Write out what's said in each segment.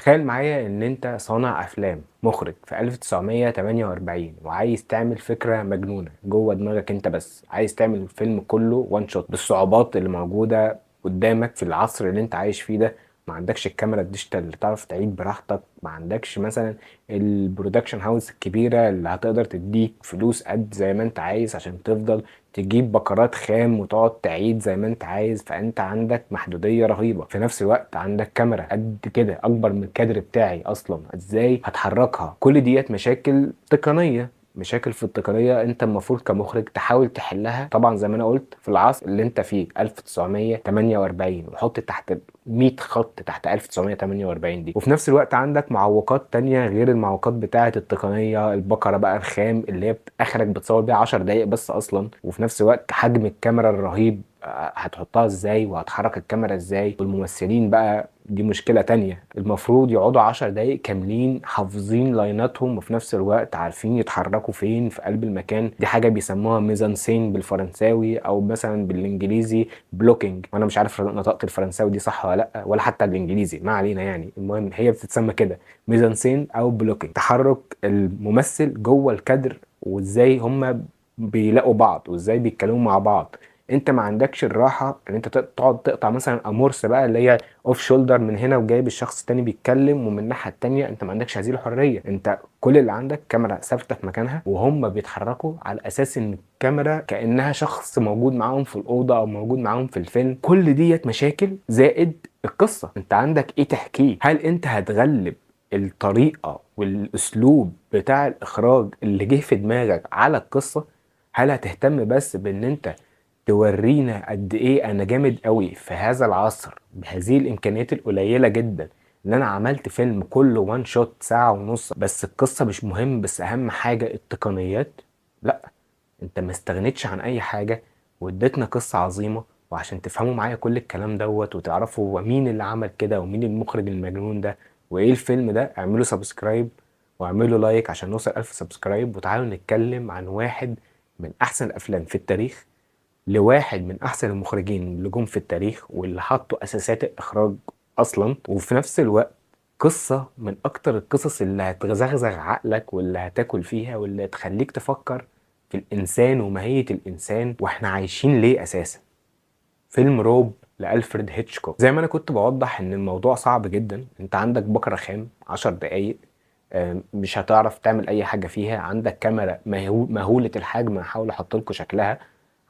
تخيل معايا ان انت صانع افلام مخرج في 1948 وعايز تعمل فكرة مجنونة جوه دماغك انت، بس عايز تعمل الفيلم كله وان شوت بالصعوبات اللي موجودة قدامك في العصر اللي انت عايش فيه ده. ما عندكش الكاميرا الديجيتال اللي تعرف تعيد براحتك، ما عندكش مثلا البرودكشن هاوس الكبيرة اللي هتقدر تديك فلوس قد زي ما انت عايز عشان تفضل تجيب بكرات خام وتقعد تعيد زي ما انت عايز. فانت عندك محدودية رهيبة، في نفس الوقت عندك كاميرا قد كده اكبر من الكادر بتاعي اصلا، ازاي هتحركها؟ كل ديت مشاكل تقنية، مشاكل في التقنية انت المفروض كمخرج تحاول تحلها. طبعا زي ما انا قلت في العصر اللي انت فيه 1948، وحط تحت 100 خط تحت 1948 دي. وفي نفس الوقت عندك معوقات تانية غير المعوقات بتاعة التقنية، البقرة بقى الخام اللي هي اخرك بتصور بيها 10 دقايق بس اصلا. وفي نفس الوقت حجم الكاميرا الرهيب، هتحطها ازاي وهتحرك الكاميرا ازاي؟ والممثلين بقى دي مشكلة تانية، المفروض يقعدوا 10 دقايق كاملين حافظين لايناتهم وفي نفس الوقت عارفين يتحركوا فين في قلب المكان. دي حاجة بيسموها ميزانسين بالفرنساوي، او مثلا بالانجليزي بلوكينج. وانا مش عارف نطقت الفرنساوي دي صح ولا لا، ولا حتى الانجليزي، ما علينا يعني. المهم هي بتتسمى كده، ميزانسين او بلوكينج، تحرك الممثل جوه الكادر وازاي هما بيلاقوا بعض وازاي بيتكلموا مع بعض. انت ما عندكش الراحه ان انت تقعد تقطع مثلا امورس بقى اللي هي اوف شولدر من هنا وجايب الشخص التاني بيتكلم، ومن الناحيه التانيه انت ما عندكش هذه الحريه. انت كل اللي عندك كاميرا ثابته في مكانها وهم بيتحركوا على اساس ان الكاميرا كانها شخص موجود معاهم في الاوضه او موجود معاهم في الفيلم. كل ديت مشاكل زائد القصه، انت عندك ايه تحكيه؟ هل انت هتغلب الطريقه والاسلوب بتاع الاخراج اللي جه في دماغك على القصه؟ هل هتهتم بس بان انت تورينا قد ايه انا جامد قوي في هذا العصر بهذه الامكانيات القليله جدا، ان انا عملت فيلم كله وان شوت ساعه ونص بس القصه مش مهم، بس اهم حاجه التقنيات؟ لا، انت ما استغنيتش عن اي حاجه واديتنا قصه عظيمه. وعشان تفهموا معايا كل الكلام دوت وتعرفوا هو مين اللي عمل كده ومين المخرج المجنون ده وايه الفيلم ده، اعملوا سبسكرايب واعملوا لايك عشان نوصل 1000 سبسكرايب. وتعالوا نتكلم عن واحد من احسن الافلام في التاريخ لواحد من احسن المخرجين اللي جم في التاريخ واللي حطوا اساسات الاخراج اصلا. وفي نفس الوقت قصة من اكتر القصص اللي هتغزغزغ عقلك واللي هتاكل فيها واللي هتخليك تفكر في الانسان وماهية الانسان واحنا عايشين ليه اساسا. فيلم روب لألفريد هيتشكوك. زي ما انا كنت بوضح ان الموضوع صعب جدا، انت عندك بكرة خام 10 دقايق، مش هتعرف تعمل اي حاجة فيها. عندك كاميرا مهولة الحجم، هحاول احط لكم شكلها.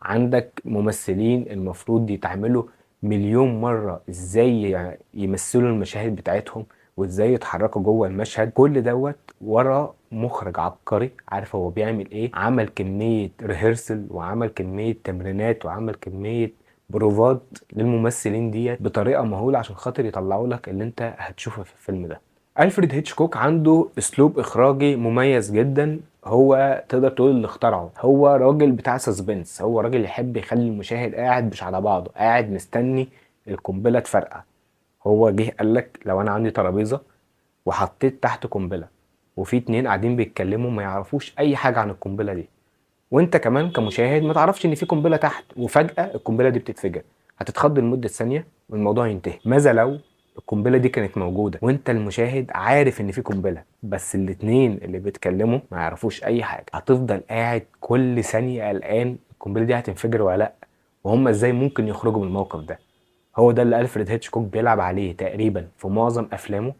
عندك ممثلين المفروض يتعملوا مليون مرة ازاي يمثلوا المشاهد بتاعتهم وازاي يتحركوا جوه المشهد. كل دوت ورا مخرج عبقري عارف هو بيعمل ايه، عمل كمية ريهرسل وعمل كمية تمرينات وعمل كمية بروفات للممثلين ديت بطريقة مهولة عشان خاطر يطلعوا لك اللي انت هتشوفه في الفيلم ده. ألفريد هيتشكوك عنده أسلوب إخراجي مميز جدا، هو تقدر تقول اللي اخترعه. هو راجل بتاع سسبنس، هو راجل يحب يخلي المشاهد قاعد مش على بعضه، قاعد مستني القنبلة تفرقع. هو جه قال لك لو أنا عندي ترابيزة وحطيت تحت قنبلة وفي اتنين قاعدين بيتكلموا ما يعرفوش أي حاجة عن القنبلة دي، وانت كمان كمشاهد ما تعرفش ان في قنبله تحت، وفجاه القنبله دي بتتفجر، هتتخض لمده ثانيه والموضوع ينتهي. ماذا لو القنبله دي كانت موجوده وانت المشاهد عارف ان في قنبله بس الاتنين اللي بيتكلموا ما يعرفوش اي حاجه؟ هتفضل قاعد كل ثانيه قلقان القنبله دي هتنفجر ولا لا، وهم ازاي ممكن يخرجوا من الموقف ده. هو ده اللي ألفريد هيتشكوك بيلعب عليه تقريبا في معظم أفلامه،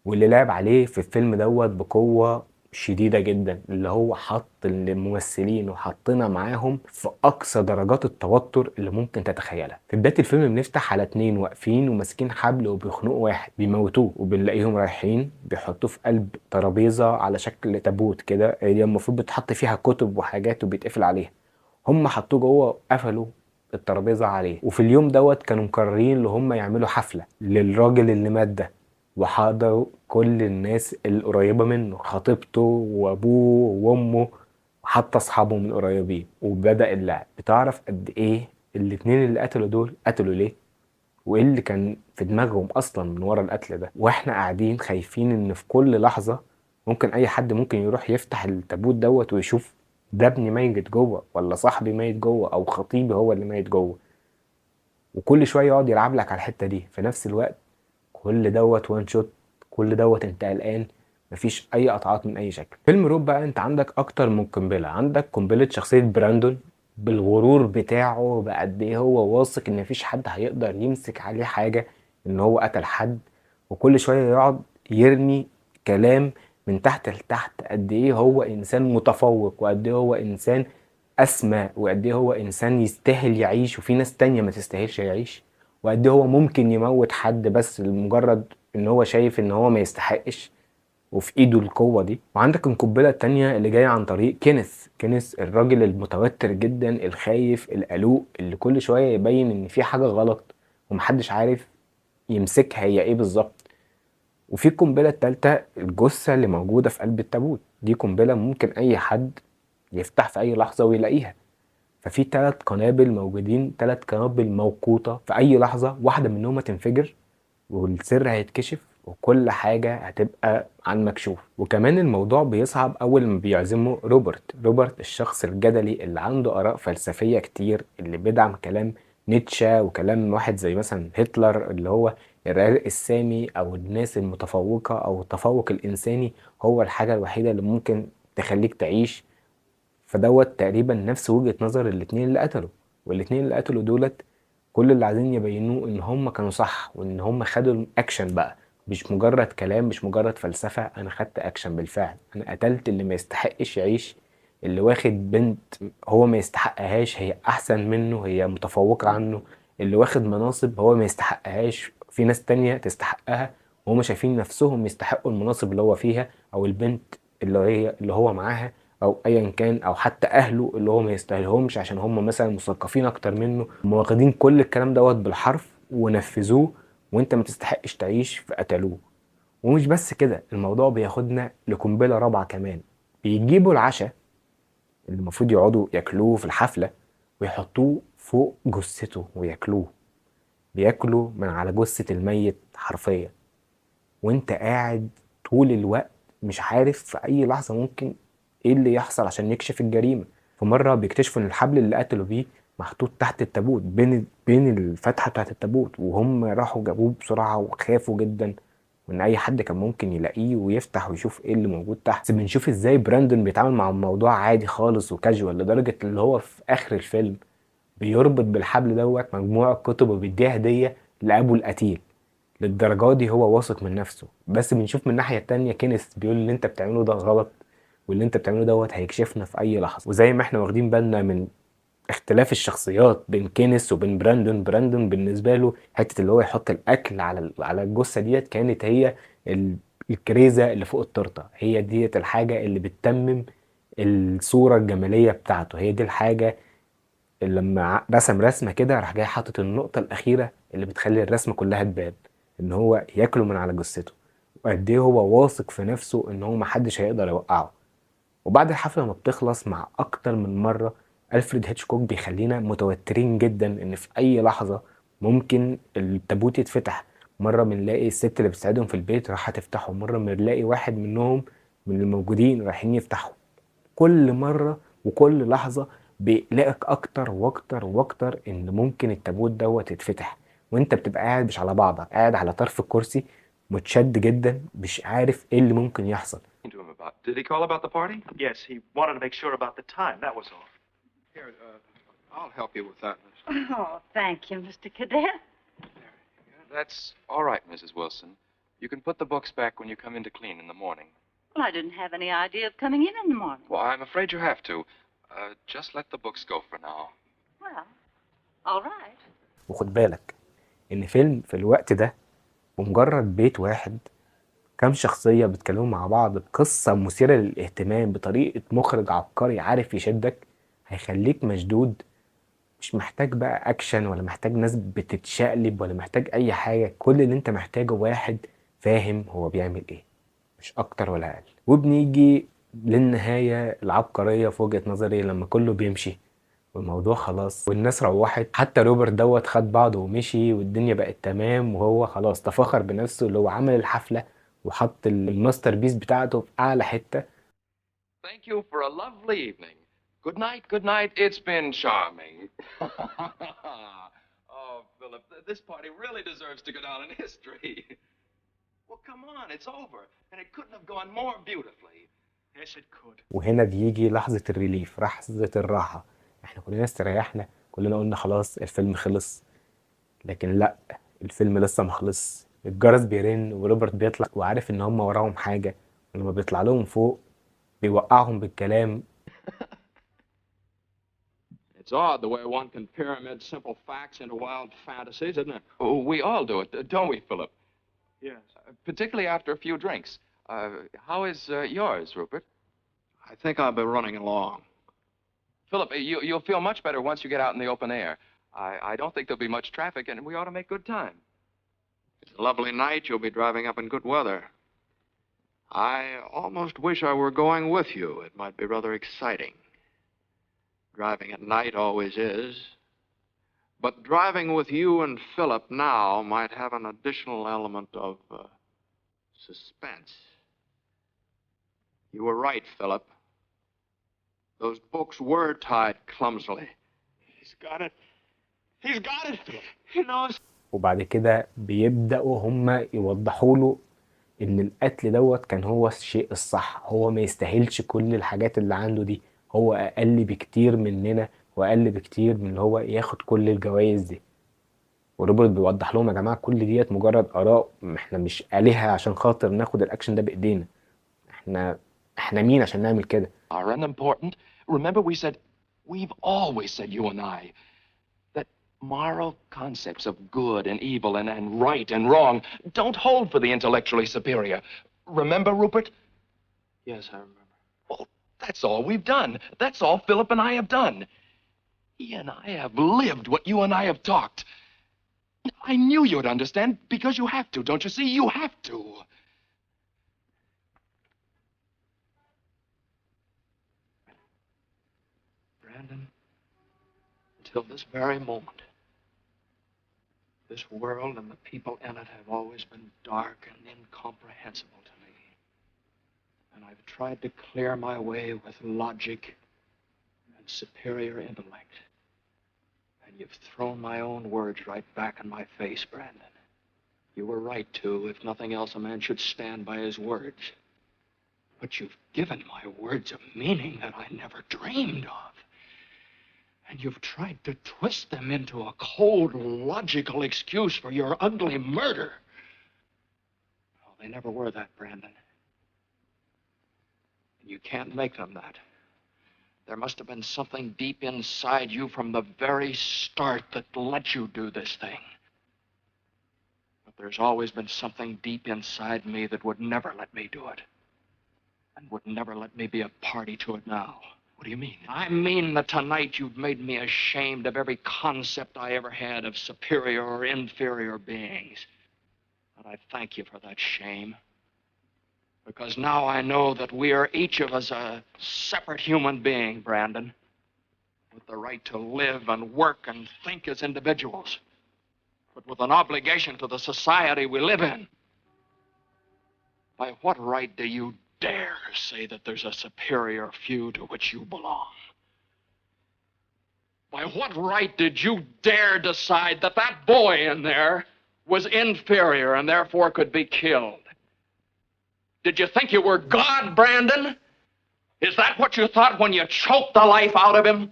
واللي لعب عليه في الفيلم دوت بقوة شديدة جدا، اللي هو حط الممثلين وحطنا معاهم في أقصى درجات التوتر اللي ممكن تتخيلها. في بداية الفيلم بنفتح على اتنين واقفين وماسكين حبل وبيخنقوا واحد بيموتوه، وبنلاقيهم رايحين بيحطوه في قلب ترابيزة على شكل تابوت كده، هي المفروض بتحط فيها كتب وحاجات وبيتقفل عليها. هم حطوه جوه وقفلوا الترابيزه عليه. وفي اليوم دوت كانوا مقررين ان هم يعملوا حفله للراجل اللي مات ده، وحضروا كل الناس القريبه منه، خطيبته وابوه وامه وحتى اصحابه من قريبين، وبدأ اللعب. بتعرف قد ايه الاتنين اللي قتلوا دول قتلوا ليه وايه اللي كان في دماغهم اصلا من ورا القتل ده، واحنا قاعدين خايفين ان في كل لحظه ممكن اي حد ممكن يروح يفتح التابوت دوت ويشوف ده ابني ميت جوه ولا صاحبي ميت جوه او خطيبي هو اللي ميت جوه. وكل شويه يقعد يلعب لك على الحته دي في نفس الوقت. كل دوت وان شوت، كل دوت انت قلقان، مفيش اي قطعات من اي شكل. فيلم روب بقى انت عندك اكتر من قنبله، عندك قنبله شخصيه براندون بالغرور بتاعه، بقد ايه هو واثق ان مفيش حد هيقدر يمسك عليه حاجه، ان هو قتل حد، وكل شويه يقعد يرمي كلام من تحت لتحت قد ايه هو انسان متفوق، وقد ايه هو انسان اسمى، وقد ايه هو انسان يستاهل يعيش وفي ناس تانية ما تستاهلش يعيش، وقد ايه هو ممكن يموت حد بس لمجرد ان هو شايف ان هو ما يستحقش وفي ايده القوة دي. وعندك القنبلة التانية اللي جاية عن طريق كينيث الراجل المتوتر جدا الخايف القلوق اللي كل شوية يبين ان في حاجة غلط ومحدش عارف يمسكها هي ايه بالظبط. وفي القنبلة التالتة الجثة اللي موجودة في قلب التابوت، دي قنبلة ممكن اي حد يفتح في اي لحظة ويلاقيها. ففي 3 قنابل موجودين، 3 قنابل موقوتة في اي لحظة واحدة منهم هتنفجر والسر هيتكشف وكل حاجة هتبقى عن مكشوف. وكمان الموضوع بيصعب أول ما بيعزمه روبرت الشخص الجدلي اللي عنده آراء فلسفية كتير، اللي بيدعم كلام نيتشه وكلام واحد زي مثلا هتلر، اللي هو الرئيس السامي أو الناس المتفوقة أو التفوق الإنساني هو الحاجة الوحيدة اللي ممكن تخليك تعيش. فدوت تقريبا نفس وجهة نظر الاتنين اللي قتلوا، والاتنين اللي قتلوا دولت كل اللي عايزين يبينوه ان هم كانوا صح، وان هم خدوا الاكشن بقى، مش مجرد كلام، مش مجرد فلسفة، انا خدت اكشن بالفعل، انا قتلت اللي ما يستحقش يعيش، اللي واخد بنت هو ما يستحقهاش هي احسن منه، هي متفوقة عنه، اللي واخد مناصب هو ما يستحقهاش في ناس تانية تستحقها، وهم شايفين نفسهم يستحقوا المناصب اللي هو فيها، او البنت اللي هو معاها، او ايا كان، او حتى اهله اللي هو ما يستاهلهمش عشان هم مثلا مثقفين اكتر منه، هم واخدين كل الكلام دوت بالحرف ونفذوه، وانت ما تستحقش تعيش فقتلوه. ومش بس كده، الموضوع بياخدنا لقنبله رابعه كمان، بيجيبوا العشاء اللي المفروض يقعدوا ياكلوه في الحفله ويحطوه فوق جثته وياكلوه، بياكلوا من على جثه الميت حرفيا، وانت قاعد طول الوقت مش عارف في اي لحظة ممكن ايه اللي يحصل عشان يكشف الجريمة. في مرة بيكتشفوا ان الحبل اللي قتلوا بيه محطوط تحت التابوت بين الفتحة بتاعت التابوت، وهم راحوا جابوه بسرعة وخافوا جدا وان اي حد كان ممكن يلاقيه ويفتح ويشوف ايه اللي موجود تحت. بس بنشوف ازاي براندون بيتعامل مع الموضوع عادي خالص وكاجوال، لدرجة اللي هو في اخر الفيلم بيربط بالحبل دوت مجموعة كتب وبيديها هدية لأبو القتيل. للدرجة دي هو واثق من نفسه. بس بنشوف من الناحية التانية كينيث بيقول اللي انت بتعمله ده غلط، واللي انت بتعمله دوت هيكشفنا في اي لحظة. وزي ما احنا واخدين بالنا من اختلاف الشخصيات بين كينيث وبين براندون بالنسبة له حتة اللي هو يحط الاكل على الجثة ديت كانت هي الكريزة اللي فوق التورتة، هي ديت الحاجة اللي بتتمم الصورة الجمالية بتاعته، هي دي الحاجة اللي لما رسم رسمة كده راح جاي حاطط النقطة الأخيرة اللي بتخلي الرسمة كلها تبان، إن هو ياكله من على جثته، وقد إيه هو واثق في نفسه إن هو محدش هيقدر يوقعه. وبعد الحفلة ما بتخلص مع أكتر من مرة ألفريد هيتشكوك بيخلينا متوترين جدا إن في أي لحظة ممكن التابوت يتفتح. مرة بنلاقي الست اللي بتساعدهم في البيت راح تفتحه، مرة بنلاقي واحد منهم من الموجودين رايحين يفتحوا. كل مرة وكل لحظة بيقلقك أكتر وأكتر وأكتر إن ممكن التابوت دوت يتفتح، وأنت بتبقى قاعد مش على بعضك، قاعد على طرف الكرسي متشد جدا مش عارف إيه اللي ممكن يحصل. To him about. Did he call about the party? Yes, he wanted to make sure about the time, that was all. Here, I'll help you with that, Miss. Oh, thank you, Mr. Cadet. That's all right, Mrs. Wilson. You can put the books back when you come in to clean in the morning. Well, I didn't have any idea of coming in the morning. Well, I'm afraid you have to. Just let the books go for now. Well, all right. وخد بالك إن فيلم في الوقت ده ومجرد بيت واحد كام شخصية بيتكلموا مع بعض بقصة مثيرة للاهتمام بطريقة مخرج عبقري عارف يشدك، هيخليك مشدود، مش محتاج بقى اكشن ولا محتاج ناس بتتشقلب ولا محتاج اي حاجة، كل اللي انت محتاجه واحد فاهم هو بيعمل ايه، مش اكتر ولا اقل. وبنيجي للنهاية العبقرية في وجهة نظري لما كله بيمشي والموضوع خلاص والناس روحت، حتى روبرت دوت خد بعضه ومشي والدنيا بقت تمام، وهو خلاص تفاخر بنفسه اللي هو عمل الحفلة وحط الماستر بيس بتاعته في اعلى حتة. Thank you for a lovely evening. Good night, good night. It's been charming. Oh, Philip, this party really deserves to go down in history. Well, come on, it's over. And it couldn't have gone more beautifully. Yes, it could. وهنا بيجي لحظة الريليف، لحظة الراحة. احنا كلنا استريحنا، كلنا قلنا خلاص الفيلم خلص. لكن لا، الفيلم لسه ما خلص. الجرس بيرن وروبرت بيطلع وعارف ان هم وراهم حاجة، ولما بيطلع لهم فوق بيوقعهم بالكلام. It's odd the way one can pyramid simple facts into wild fantasies, isn't it? Oh, we all do it, don't we, Philip? Yes. Particularly after a few drinks. How is yours, Rupert? I think I'll be running along. Philip, you'll feel much better once you get out in the open air. I don't think there'll be much traffic, and we ought to make good time. It's a lovely night. You'll be driving up in good weather. I almost wish I were going with you. It might be rather exciting. Driving at night always is. But driving with you and Philip now might have an additional element of suspense. You were right, Philip. Those books were tied clumsily. He's got it. He's got it. He knows. وبعد كده بيبدأوا هم يوضحوا له ان القتل دوت كان هو الشيء الصح. هو ما يستاهلش كل الحاجات اللي عنده دي، هو اقل بكتير مننا واقل بكتير من اللي هو ياخد كل الجوائز دي. وروبرت بيوضح لهم يا جماعة كل ديت مجرد آراء، احنا مش آلهة عشان خاطر ناخد الاكشن ده بايدينا. احنا مين عشان نعمل كده؟ Are unimportant. Remember we've always said, you and I, that moral concepts of good and evil and right and wrong don't hold for the intellectually superior. Remember, Rupert? Yes, I remember. Well, that's all we've done. That's all Philip and I have done. He and I have lived what you and I have talked. I knew you'd understand because you have to, don't you see? You have to. Brandon, until this very moment, this world and the people in it have always been dark and incomprehensible to me. And I've tried to clear my way with logic and superior intellect. And you've thrown my own words right back in my face, Brandon. You were right, too. If nothing else, a man should stand by his words. But you've given my words a meaning that I never dreamed of. And you've tried to twist them into a cold, logical excuse for your ugly murder. Well, they never were that, Brandon. And you can't make them that. There must have been something deep inside you from the very start that let you do this thing. But there's always been something deep inside me that would never let me do it. And would never let me be a party to it now. What do you mean? I mean that tonight you've made me ashamed of every concept I ever had of superior or inferior beings. And I thank you for that shame. Because now I know that we are each of us a separate human being, Brandon, with the right to live and work and think as individuals, but with an obligation to the society we live in. By what right do you dare say that there's a superior few to which you belong? By what right did you dare decide that that boy in there was inferior and therefore could be killed? Did you think you were God, Brandon? Is that what you thought when you choked the life out of him?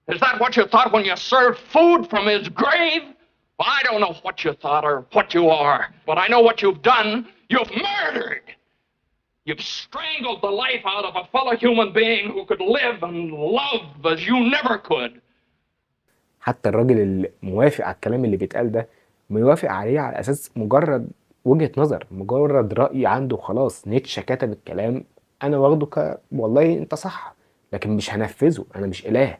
Is that what you thought when you served food from his grave? Well, I don't know what you thought or what you are, but I know what you've done. You've murdered. You've strangled the life out of a fellow human being who could live and love as you never could. حتى الراجل اللي موافق على الكلام اللي بيتقال ده موافق عليه على اساس مجرد وجهة نظر، مجرد رأي عنده وخلاص. نيتشه كتب الكلام، انا واخده والله انت صح، لكن مش هنفذه، انا مش اله.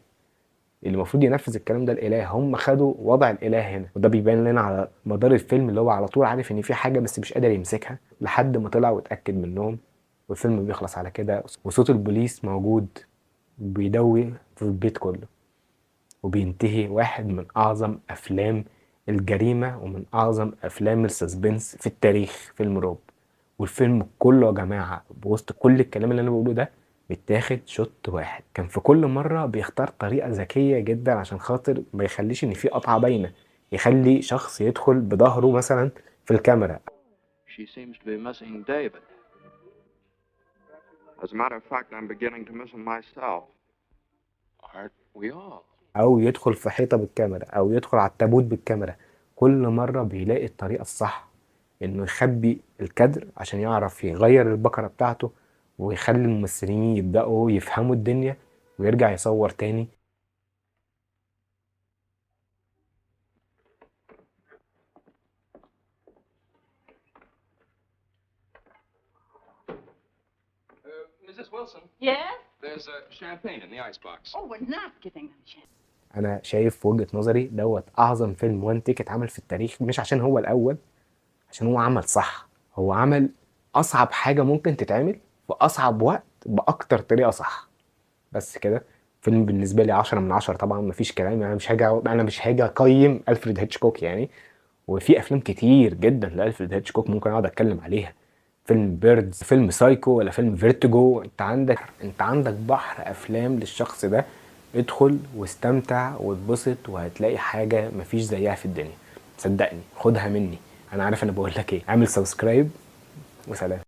اللي المفروض ينفذ الكلام ده الاله. هم خدوا وضع الاله هنا، وده بيبان لنا على مدار الفيلم اللي هو على طول عارف ان في حاجة بس مش قادر يمسكها، لحد ما طلع واتأكد منهم. والفيلم بيخلص على كده، وصوت البوليس موجود بيدوي في البيت كله. وبينتهي واحد من أعظم أفلام الجريمة ومن أعظم أفلام السسبنس في التاريخ، فيلم رعب. والفيلم كله يا جماعة بوسط كل الكلام اللي أنا بقوله ده بيتاخد شوت واحد. كان في كل مرة بيختار طريقة ذكية جدا عشان خاطر ما يخليش إن في قطعة باينة، يخلي شخص يدخل بظهره مثلا في الكاميرا. she seems to be missing David. As a matter of fact, I'm beginning to miss him myself. Aren't we all? او يدخل في حيطة بالكاميرا او يدخل على التابوت بالكاميرا. كل مرة بيلاقي الطريقة الصح انه يخبي الكادر عشان يعرف يغير البكرة بتاعته ويخلي الممثلين يبدأوا يفهموا الدنيا ويرجع يصور تاني. Mrs. Wilson, Yes? there's champagne in the icebox. Oh, we're not giving them a chance. انا شايف في وجهة نظري دوت اعظم فيلم وان تيك اتعمل في التاريخ، مش عشان هو الاول، عشان هو عمل صح. هو عمل اصعب حاجة ممكن تتعمل في اصعب وقت باكتر طريقة صح. بس كده. فيلم بالنسبة لي 10 من 10 طبعا، مفيش كلام. انا مش هاجي اقيم الفريد هيتشكوك يعني. وفي افلام كتير جدا لالفريد هيتشكوك ممكن اقعد اتكلم عليها. فيلم بيردز، فيلم سايكو، ولا فيلم فيرتيجو. انت عندك بحر افلام للشخص ده. ادخل واستمتع واتبسط وهتلاقي حاجة مفيش زيها في الدنيا. صدقني، خدها مني. انا عارف انا بقول لك ايه. اعمل سبسكرايب وسلام.